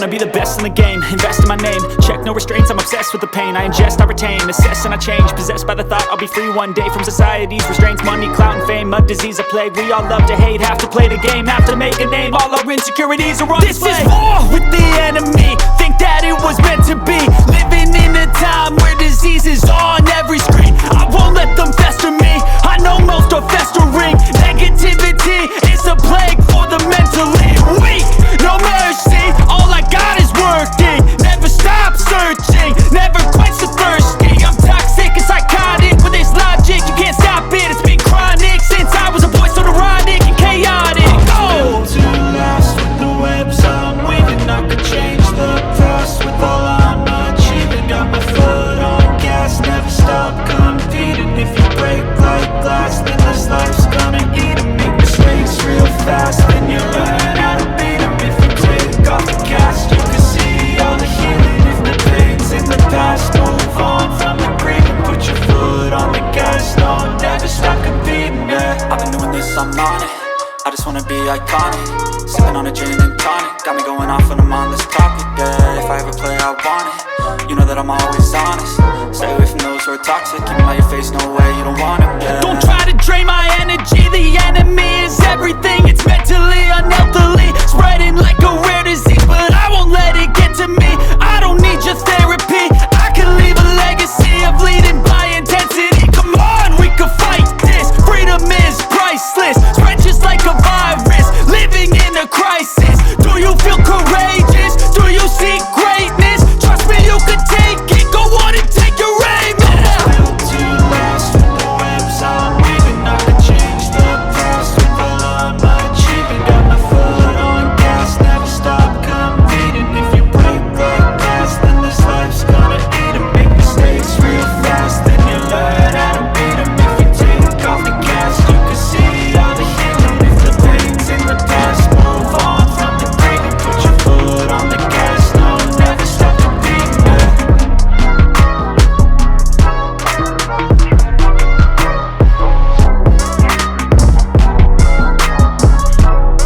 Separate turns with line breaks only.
wanna be the best in the game, invest in my name, check no restraints, I'm obsessed with the pain. I ingest, I retain, assess and I change, possessed by the thought I'll be free one day from society's restraints. Money, clout and fame, a disease, a plague. We all love to hate, have to play the game, have to make a name. All our insecurities are on display. This is war with the enemy, think that it was meant to be. Living in a time where disease is on every screen. I won't let them fester me, I know most are festering. Negativity is a plague for the mentally weak. No mercy, all I got is working. Never stop searching, never quench the thirsty. I'm toxic and psychotic with this logic, you can't stop it. It's been chronic since I was a boy, so neurotic and chaotic.
Built to last with the webs I'm weaving. I could change the past with all I'm achieving. Got my foot on gas, never stop competing. If you break like glass, then this life's gonna eat 'em. Make mistakes real fast, then you learn how to beat 'em. If you take off the cast, you can see all the healing. If the pain's in the past, move on from the grieving. Put your foot on the gas, no, never stop competing, yeah.
I've been doing this, I'm on it, I just wanna be iconic. Sipping on a gin and tonic, got me going off when I'm on this topic, yeah. If I ever play, I want it, you know that I'm always honest. Stay away from those who are toxic, keep 'em out your face, no way, you don't want it, yeah.
Don't